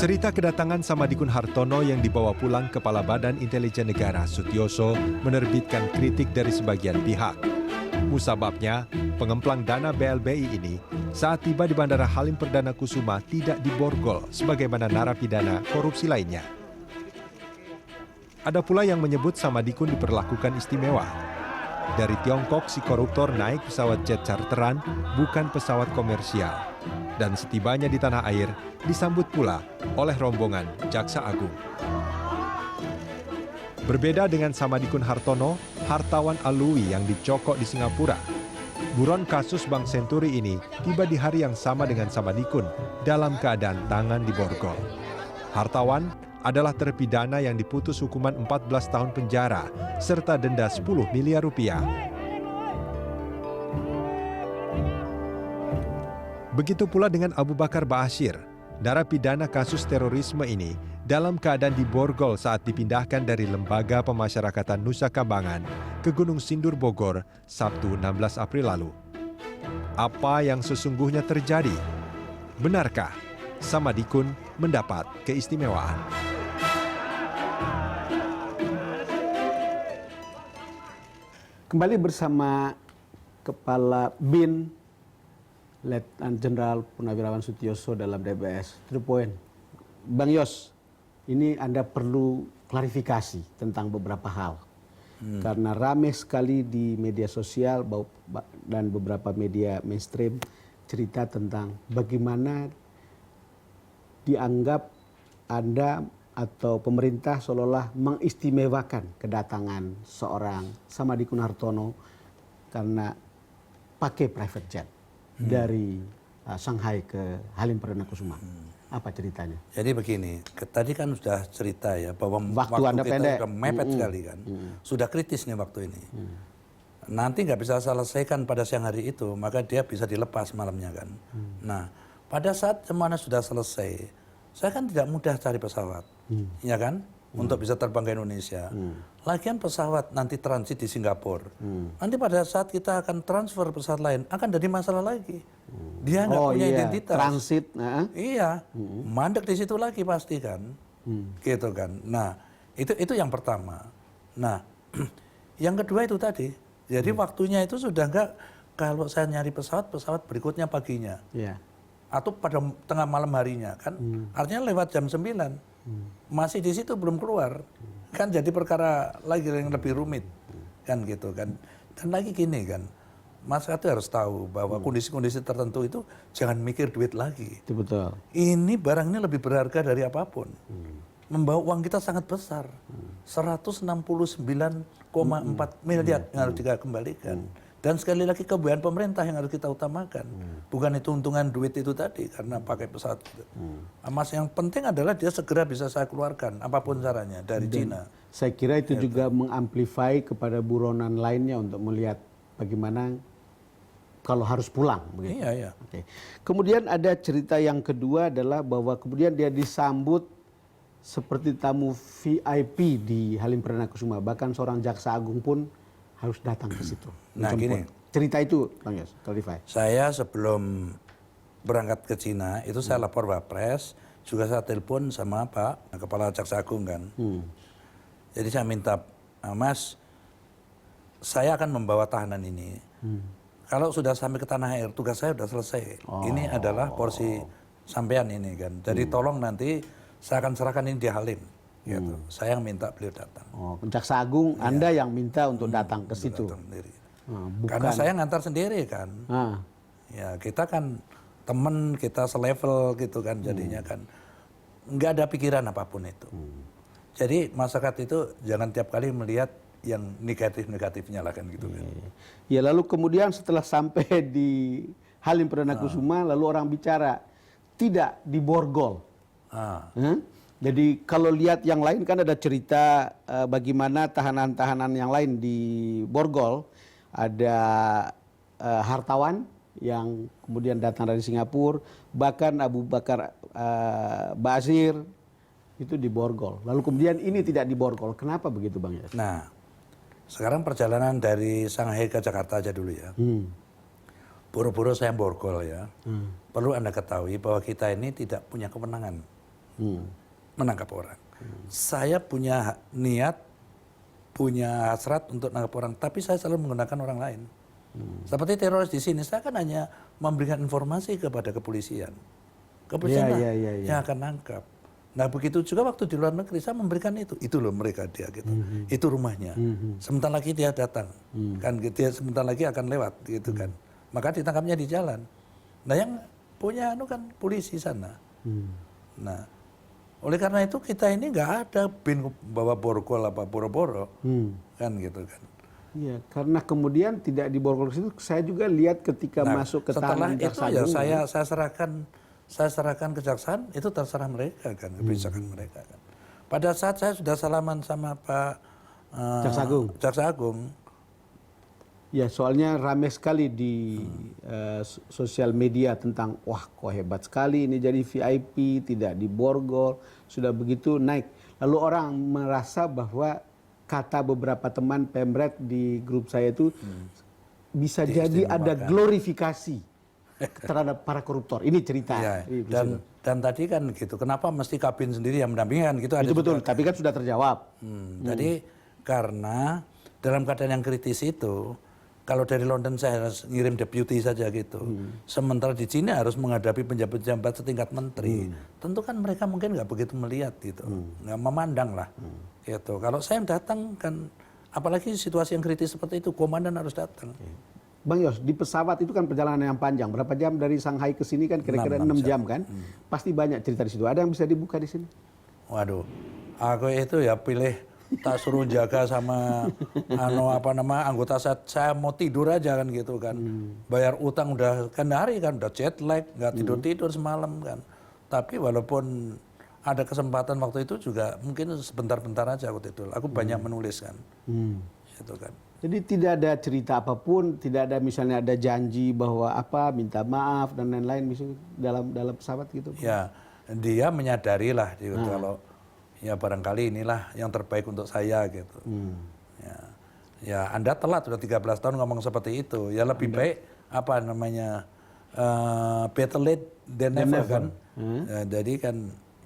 Cerita kedatangan Samadikun Hartono yang dibawa pulang Kepala Badan Intelijen Negara Sutioso menerbitkan kritik dari sebagian pihak. Musababnya, pengemplang dana BLBI ini saat tiba di Bandara Halim Perdana Kusuma tidak diborgol sebagaimana narapidana korupsi lainnya. Ada pula yang menyebut Samadikun diperlakukan istimewa. Dari Tiongkok, si koruptor naik pesawat jet charteran, bukan pesawat komersial. Dan setibanya di tanah air, disambut pula oleh rombongan Jaksa Agung. Berbeda dengan Samadikun Hartono, hartawan Alwi yang dicokok di Singapura. Buron kasus Bank Senturi ini tiba di hari yang sama dengan Samadikun dalam keadaan tangan diborgol. Hartawan adalah terpidana yang diputus hukuman 14 tahun penjara serta denda 10 miliar rupiah. Begitu pula dengan Abu Bakar Ba'asyir, narapidana kasus terorisme ini dalam keadaan diborgol saat dipindahkan dari Lembaga Pemasyarakatan Nusa Kambangan ke Gunung Sindur Bogor Sabtu 16 April lalu. Apa yang sesungguhnya terjadi? Benarkah Samadikun mendapat keistimewaan? Kembali bersama Kepala BIN Letnan Jenderal Purnawirawan Sutioso dalam DBS. To the point. Bang Yos, ini Anda perlu klarifikasi tentang beberapa hal. Karena ramai sekali di media sosial dan beberapa media mainstream cerita tentang bagaimana dianggap Anda atau pemerintah seolah-olah mengistimewakan kedatangan seorang Samadikun Hartono karena pakai private jet dari Shanghai ke Halim Perdana Kusuma. Apa ceritanya? Jadi begini, tadi kan sudah cerita ya bahwa waktu Anda kita pendek. sudah mepet sekali kan. Sudah kritis nih waktu ini. Nanti nggak bisa selesaikan pada siang hari itu, maka dia bisa dilepas malamnya kan. Nah, pada saat semuanya sudah selesai, saya kan tidak mudah cari pesawat, ya kan? Untuk bisa terbang ke Indonesia. Lagian pesawat nanti transit di Singapura. Nanti pada saat kita akan transfer pesawat lain, akan jadi masalah lagi. Dia nggak punya identitas. Transit. Iya, mandek di situ lagi pasti kan. Gitu kan. Nah, itu yang pertama. Nah, yang kedua itu tadi. Jadi waktunya itu sudah nggak, kalau saya nyari pesawat berikutnya paginya. Iya. Atau pada tengah malam harinya kan. Artinya lewat jam 9. Masih di situ belum keluar. Kan jadi perkara lagi yang lebih rumit. Kan gitu kan. Dan lagi gini kan. Masyarakat harus tahu bahwa kondisi-kondisi tertentu itu jangan mikir duit lagi. Itu betul. Ini barang ini lebih berharga dari apapun. Membawa uang kita sangat besar. 169,4 miliar yang harus kita kembalikan. Dan sekali lagi kebutuhan pemerintah yang harus kita utamakan. Bukan itu untungan duit itu tadi karena pakai pesawat. Mas yang penting adalah dia segera bisa saya keluarkan apapun caranya dari Cina. Saya kira itu juga mengamplify kepada buronan lainnya untuk melihat bagaimana kalau harus pulang. Begitu. Iya, iya. Oke. Kemudian ada cerita yang kedua adalah bahwa kemudian dia disambut seperti tamu VIP di Halim Perdana Kusuma. Bahkan seorang jaksa agung pun harus datang ke situ. Nah gini. Cerita itu, Bang Yos, clarify. Saya sebelum berangkat ke Cina, itu saya lapor Wapres, juga saya telepon sama Pak Kepala Jaksa Agung kan. Jadi saya minta, Mas, saya akan membawa tahanan ini. Kalau sudah sampai ke tanah air, tugas saya sudah selesai. Ini adalah porsi sampean ini kan. Jadi tolong nanti saya akan serahkan ini di Halim. Gitu. Saya yang minta beliau datang. Jaksa Agung, Anda yang minta untuk datang ke situ. Datang sendiri. Bukan. Karena saya ngantar sendiri kan. Ya kita kan temen, kita selevel gitu kan jadinya kan. Nggak ada pikiran apapun itu. Jadi masyarakat itu jangan tiap kali melihat yang negatif-negatifnya lah kan gitu kan. Ya lalu kemudian setelah sampai di Halim Perdana Kusuma, lalu orang bicara tidak diborgol. Jadi kalau lihat yang lain kan ada cerita bagaimana tahanan-tahanan yang lain di borgol. Ada hartawan yang kemudian datang dari Singapura, bahkan Abu Bakar Ba'asyir itu diborgol. Lalu kemudian ini tidak diborgol. Kenapa begitu Bang Yos? Nah, sekarang perjalanan dari Shanghai ke Jakarta aja dulu ya. Boro-boro saya borgol ya. Perlu Anda ketahui bahwa kita ini tidak punya kewenangan menangkap orang. Saya punya niat, punya hasrat untuk menangkap orang, tapi saya selalu menggunakan orang lain. Seperti teroris di sini, saya kan hanya memberikan informasi kepada kepolisian. Kepolisian yang akan nangkap. Nah begitu juga waktu di luar negeri saya memberikan itu loh mereka dia gitu, itu rumahnya. Sebentar lagi dia datang, kan dia sebentar lagi akan lewat gitu kan. Maka ditangkapnya di jalan. Nah yang punya kan polisi sana. Nah oleh karena itu kita ini nggak ada bin bawa borgol apa boro-boro, kan gitu kan. Iya, karena kemudian tidak diborgol situ, saya juga lihat ketika masuk ke tangan Jaksa Agung. Setelah itu ya saya serahkan kejaksaan, itu terserah mereka kan, kebijakan mereka kan. Pada saat saya sudah salaman sama Pak Jaksa Agung. Ya, soalnya ramai sekali di sosial media tentang wah kok hebat sekali ini jadi VIP, tidak diborgol, sudah begitu naik. Lalu orang merasa bahwa kata beberapa teman pemret di grup saya itu bisa jadi ada glorifikasi terhadap para koruptor. Ini cerita. Ya, dan tadi kan gitu, kenapa mesti kabin sendiri yang mendampingi kan gitu. Itu betul, tapi kan sudah terjawab. Jadi karena dalam keadaan yang kritis itu, kalau dari London saya harus ngirim deputy saja gitu. Sementara di Cina harus menghadapi penjabat-penjabat setingkat menteri. Tentu kan mereka mungkin nggak begitu melihat gitu, nggak memandang lah. Gitu. Kalau saya datang kan, apalagi situasi yang kritis seperti itu, komandan harus datang. Bang Yos, di pesawat itu kan perjalanan yang panjang. Berapa jam dari Shanghai ke sini kan kira-kira 6 jam kan? Pasti banyak cerita di situ. Ada yang bisa dibuka di sini? Waduh, aku itu ya pilih tak suruh jaga sama anggota saya mau tidur aja kan gitu kan. Bayar utang udah kan hari kan udah jet lag, nggak tidur semalam kan. Tapi walaupun ada kesempatan waktu itu juga mungkin sebentar-bentar aja aku tidur. Aku banyak menulis kan. Gitu kan. Jadi tidak ada cerita apapun, tidak ada misalnya ada janji bahwa minta maaf dan lain-lain misalnya dalam pesawat gitu. Ya, dia menyadari lah gitu, kalau ya barangkali inilah yang terbaik untuk saya gitu. Ya Anda telat sudah 13 tahun ngomong seperti itu. Ya lebih baik better late than never kan. Ya, jadi kan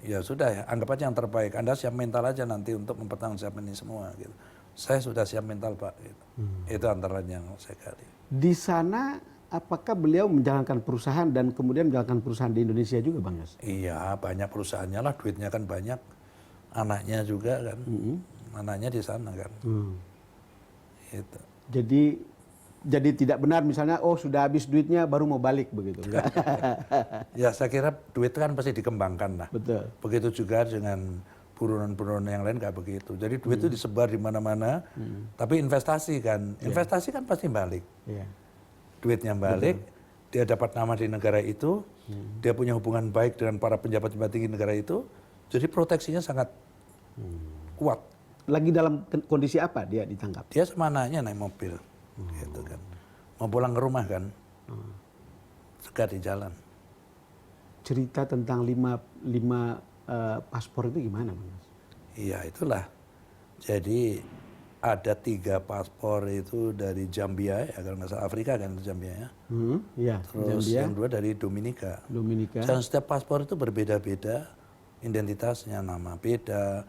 ya sudah ya, anggap aja yang terbaik. Anda siap mental aja nanti untuk mempertanggungjawabkan ini semua gitu. Saya sudah siap mental Pak gitu. Itu antara yang saya kali. Di sana apakah beliau menjalankan perusahaan dan kemudian menjalankan perusahaan di Indonesia juga Bang Yos? Iya, banyak perusahaannya lah, duitnya kan banyak. Anaknya juga kan. Anaknya di sana kan. Gitu. Jadi tidak benar misalnya sudah habis duitnya baru mau balik begitu. Ya saya kira duit kan pasti dikembangkan lah. Betul. Begitu juga dengan buronan-buronan yang lain kayak begitu. Jadi duit itu disebar di mana-mana. Tapi investasi kan pasti balik. Duitnya balik, dia dapat nama di negara itu, dia punya hubungan baik dengan para pejabat-pejabat tinggi negara itu. Jadi proteksinya sangat kuat. Lagi dalam kondisi apa dia ditangkap? Dia sama anaknya naik mobil, gitu kan. Mau pulang ke rumah kan, sekat di jalan. Cerita tentang lima paspor itu gimana, Mas? Iya itulah. Jadi ada 3 paspor itu dari Zambia, ya kalau nggak salah Afrika kan itu Zambia ya. Iya. Terus Zambia, yang 2 dari Dominika. Dan setiap paspor itu berbeda-beda, identitasnya, nama beda,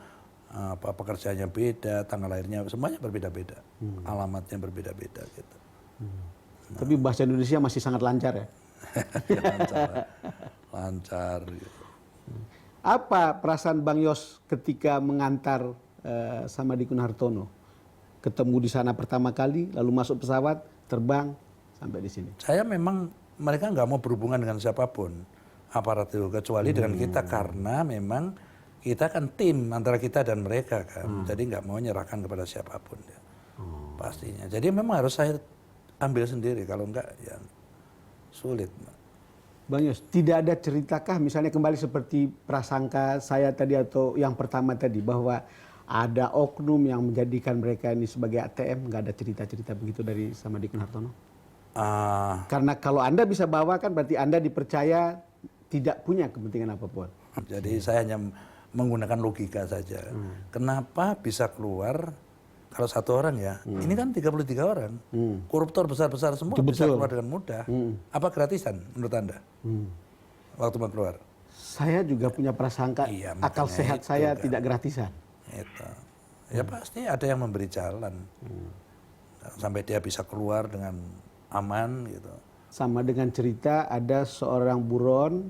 pekerjaannya beda, tanggal lahirnya semuanya berbeda-beda, alamatnya berbeda-beda gitu. Tapi bahasa Indonesia masih sangat lancar ya? Lancar. Gitu. Apa perasaan Bang Yos ketika mengantar Samadikun Hartono? Ketemu di sana pertama kali, lalu masuk pesawat, terbang sampai di sini. Saya memang mereka nggak mau berhubungan dengan siapapun aparat itu kecuali dengan kita karena memang kita kan tim antara kita dan mereka kan, jadi nggak mau menyerahkan kepada siapapun ya. Pastinya. Jadi memang harus saya ambil sendiri kalau enggak ya sulit. Bang Yos, tidak ada ceritakah misalnya kembali seperti prasangka saya tadi atau yang pertama tadi bahwa ada oknum yang menjadikan mereka ini sebagai ATM, nggak ada cerita-cerita begitu dari Samadikun Hartono? Karena kalau Anda bisa bawa kan berarti Anda dipercaya tidak punya kepentingan apapun. Jadi saya hanya menggunakan logika saja. Kenapa bisa keluar kalau 1 orang ya? Ini kan 33 orang. Koruptor besar-besar semua bisa keluar dengan mudah. Apa gratisan menurut Anda? Waktu mau keluar? Saya juga punya prasangka Iya, akal makanya sehat itu saya kan. tidak gratisan. Itu. Ya pasti ada yang memberi jalan. Sampai dia bisa keluar dengan aman gitu. Sama dengan cerita ada seorang buron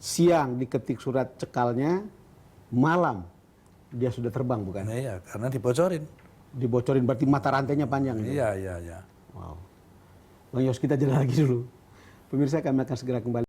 siang diketik surat cekalnya, malam dia sudah terbang bukan? Nah, iya, karena dibocorin. Dibocorin berarti mata rantainya panjang. Gitu. Iya, iya, iya. Wow. Bang Yos, kita jalan lagi dulu. Pemirsa, kami akan segera kembali.